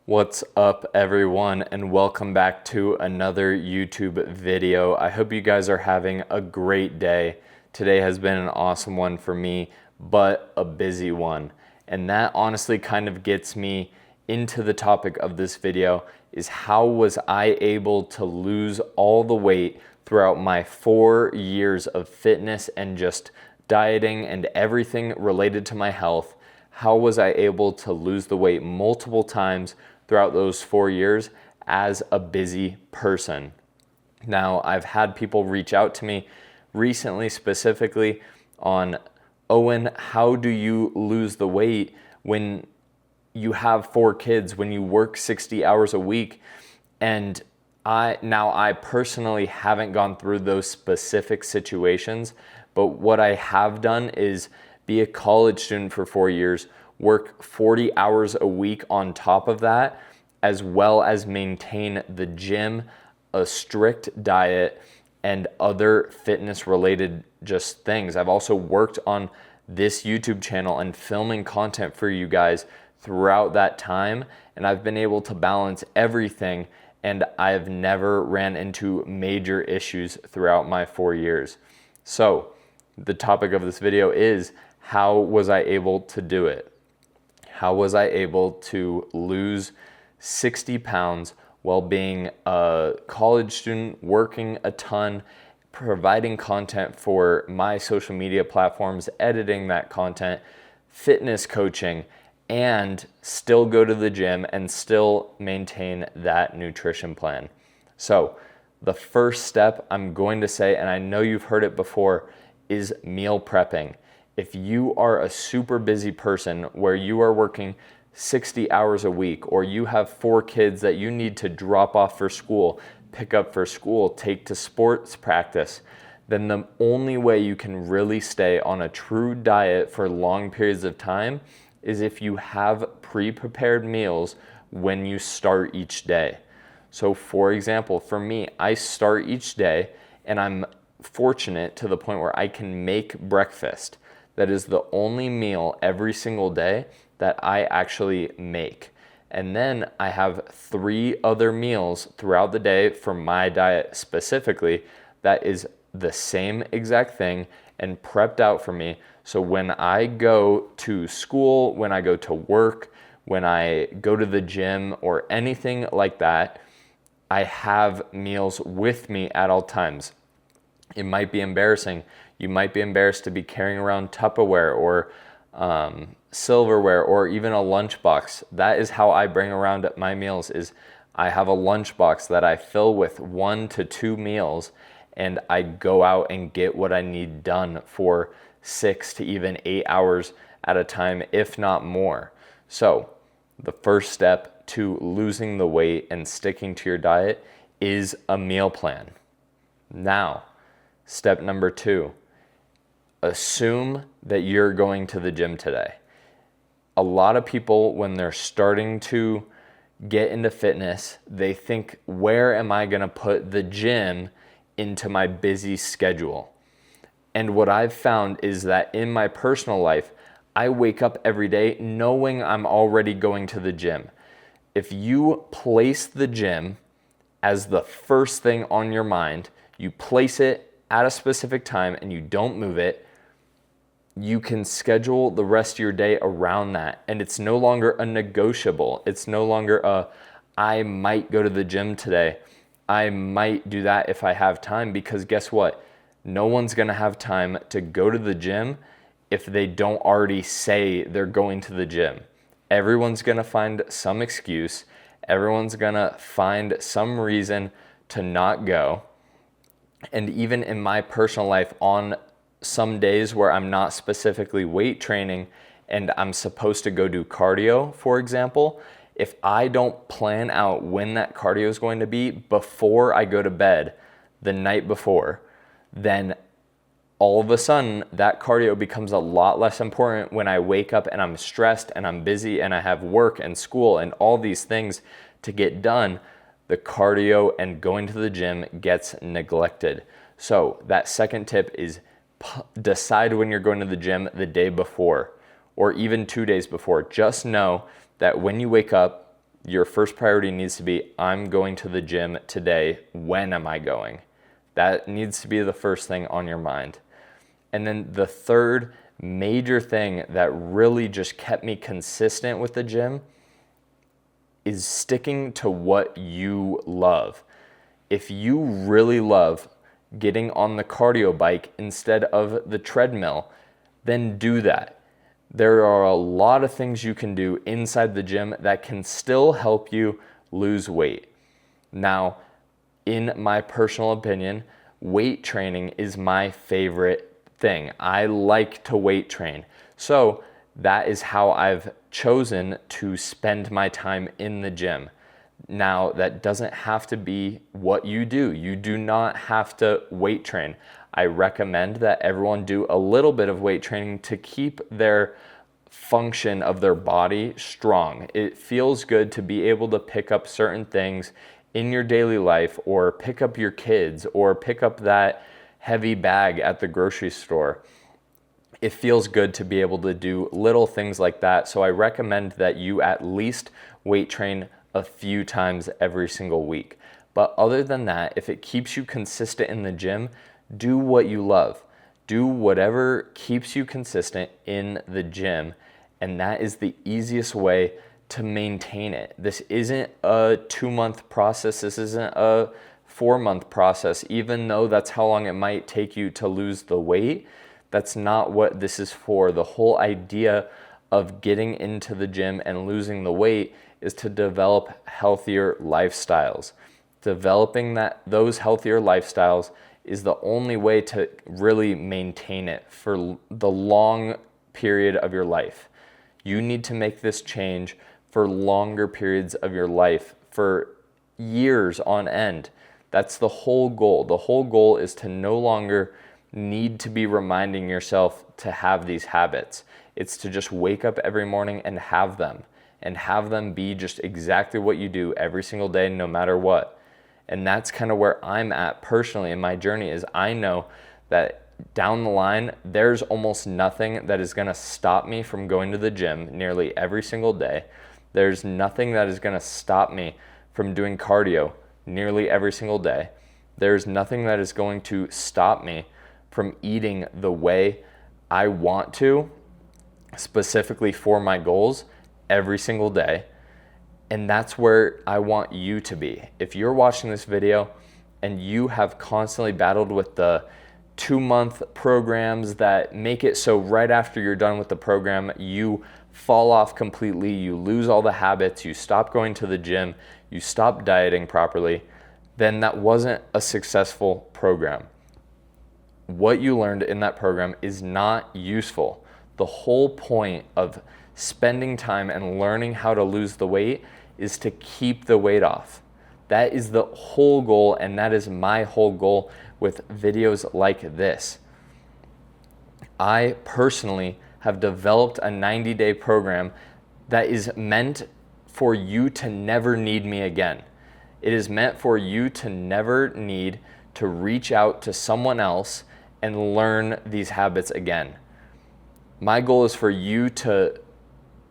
What's up, everyone, and welcome back to another YouTube video. I hope you guys are having a great day. Today has been an awesome one for me, but a busy one. And that honestly kind of gets me into the topic of this video, is how was I able to lose all the weight throughout my 4 years of fitness and just dieting and everything related to my health? How was I able to lose the weight multiple times throughout those 4 years as a busy person? Now, I've had people reach out to me recently specifically on, Owen, how do you lose the weight when you have 4 kids, when you work 60 hours a week? And I personally haven't gone through those specific situations, but what I have done is be a college student for 4 years, work 40 hours a week on top of that, as well as maintain the gym, a strict diet, and other fitness related just things. I've also worked on this YouTube channel and filming content for you guys throughout that time, and I've been able to balance everything, and I've never ran into major issues throughout my 4 years. So the topic of this video is, how was I able to do it? How was I able to lose 60 pounds while being a college student, working a ton, providing content for my social media platforms, editing that content, fitness coaching, and still go to the gym and still maintain that nutrition plan? So the first step I'm going to say, and I know you've heard it before, is meal prepping. If you are a super busy person where you are working 60 hours a week, or you have 4 kids that you need to drop off for school, pick up for school, take to sports practice, then the only way you can really stay on a true diet for long periods of time is if you have pre-prepared meals when you start each day. So for example, for me, I start each day and I'm fortunate to the point where I can make breakfast. That is the only meal every single day that I actually make. And then I have 3 other meals throughout the day for my diet specifically that is the same exact thing and prepped out for me. So when I go to school, when I go to work, when I go to the gym or anything like that, I have meals with me at all times. It might be embarrassing. You might be embarrassed to be carrying around Tupperware or silverware or even a lunchbox. That is how I bring around my meals, is I have a lunchbox that I fill with 1 to 2 meals, and I go out and get what I need done for 6 to even 8 hours at a time, if not more. So the first step to losing the weight and sticking to your diet is a meal plan. Now, step number 2, assume that you're going to the gym today. A lot of people, when they're starting to get into fitness, they think, where am I going to put the gym into my busy schedule? And what I've found is that in my personal life, I wake up every day knowing I'm already going to the gym. If you place the gym as the first thing on your mind, you place it at a specific time and you don't move it, you can schedule the rest of your day around that. And it's no longer a negotiable. It's no longer a, I might go to the gym today. I might do that if I have time, because guess what? No one's gonna have time to go to the gym if they don't already say they're going to the gym. Everyone's gonna find some excuse. Everyone's gonna find some reason to not go. And even in my personal life, on some days where I'm not specifically weight training and I'm supposed to go do cardio, for example, if I don't plan out when that cardio is going to be before I go to bed the night before, then all of a sudden that cardio becomes a lot less important when I wake up and I'm stressed and I'm busy and I have work and school and all these things to get done. The cardio and going to the gym gets neglected. So that second tip is decide when you're going to the gym the day before or even 2 days before. Just know that when you wake up, Your first priority needs to be, I'm going to the gym today. When am I going? That needs to be the first thing on your mind. And then the third major thing that really just kept me consistent with the gym is sticking to what you love. If you really love getting on the cardio bike instead of the treadmill, then do that. There are a lot of things you can do inside the gym that can still help you lose weight. Now, in my personal opinion, weight training is my favorite thing. I like to weight train. So that is how I've chosen to spend my time in the gym. Now, that doesn't have to be what you do. You do not have to weight train. I recommend that everyone do a little bit of weight training to keep their function of their body strong. It feels good to be able to pick up certain things in your daily life, or pick up your kids, or pick up that heavy bag at the grocery store. It feels good to be able to do little things like that. So I recommend that you at least weight train a few times every single week. But other than that, if it keeps you consistent in the gym, do what you love. Do whatever keeps you consistent in the gym, and that is the easiest way to maintain it. This isn't a 2-month process. This isn't a 4-month process, even though that's how long it might take you to lose the weight. That's not what this is for. The whole idea of getting into the gym and losing the weight is to develop healthier lifestyles. Developing those healthier lifestyles is the only way to really maintain it for the long period of your life. You need to make this change for longer periods of your life, for years on end. That's the whole goal. The whole goal is to no longer need to be reminding yourself to have these habits. It's to just wake up every morning and have them be just exactly what you do every single day, no matter what. And that's kind of where I'm at personally in my journey, is I know that down the line, there's almost nothing that is going to stop me from going to the gym nearly every single day. There's nothing that is going to stop me from doing cardio nearly every single day. There's nothing that is going to stop me from eating the way I want to, specifically for my goals, every single day. And that's where I want you to be. If you're watching this video and you have constantly battled with the 2-month programs that make it so right after you're done with the program, you fall off completely, you lose all the habits, you stop going to the gym, you stop dieting properly, then that wasn't a successful program. What you learned in that program is not useful. The whole point of spending time and learning how to lose the weight is to keep the weight off. That is the whole goal, and that is my whole goal with videos like this. I personally have developed a 90-day program that is meant for you to never need me again. It is meant for you to never need to reach out to someone else and learn these habits again. My goal is for you to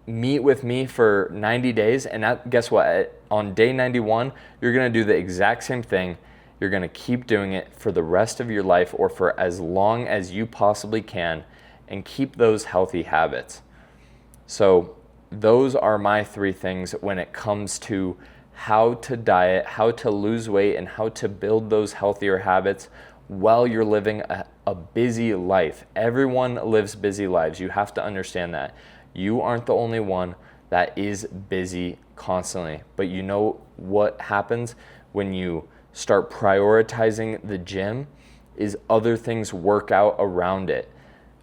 meet with me for 90 days, and guess what? On day 91, you're gonna do the exact same thing. You're gonna keep doing it for the rest of your life, or for as long as you possibly can, and keep those healthy habits. So those are my 3 things when it comes to how to diet, how to lose weight, and how to build those healthier habits while you're living a busy life. Everyone lives busy lives. You have to understand that. You aren't the only one that is busy constantly. But you know what happens when you start prioritizing the gym is other things work out around it.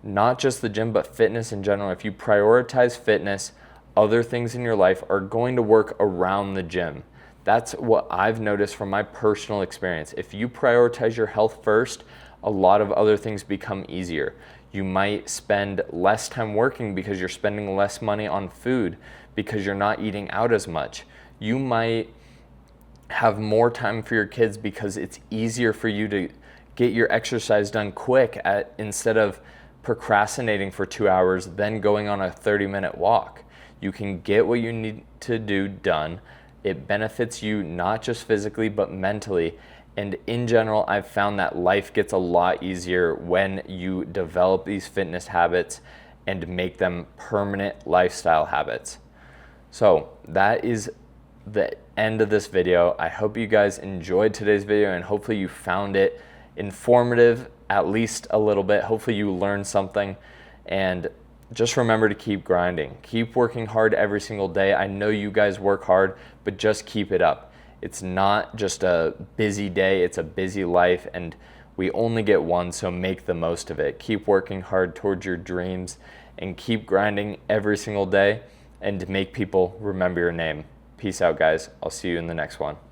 Not just the gym, but fitness in general. If you prioritize fitness, other things in your life are going to work around the gym. That's what I've noticed from my personal experience. If you prioritize your health first, a lot of other things become easier. You might spend less time working because you're spending less money on food because you're not eating out as much. You might have more time for your kids because it's easier for you to get your exercise done quick instead of procrastinating for 2 hours, then going on a 30-minute walk. You can get what you need to do done. It benefits you not just physically, but mentally. And in general, I've found that life gets a lot easier when you develop these fitness habits and make them permanent lifestyle habits. So that is the end of this video. I hope you guys enjoyed today's video, and hopefully you found it informative, at least a little bit. Hopefully you learned something, and just remember to keep grinding. Keep working hard every single day. I know you guys work hard, but just keep it up. It's not just a busy day, it's a busy life, and we only get one, so make the most of it. Keep working hard towards your dreams and keep grinding every single day and make people remember your name. Peace out, guys. I'll see you in the next one.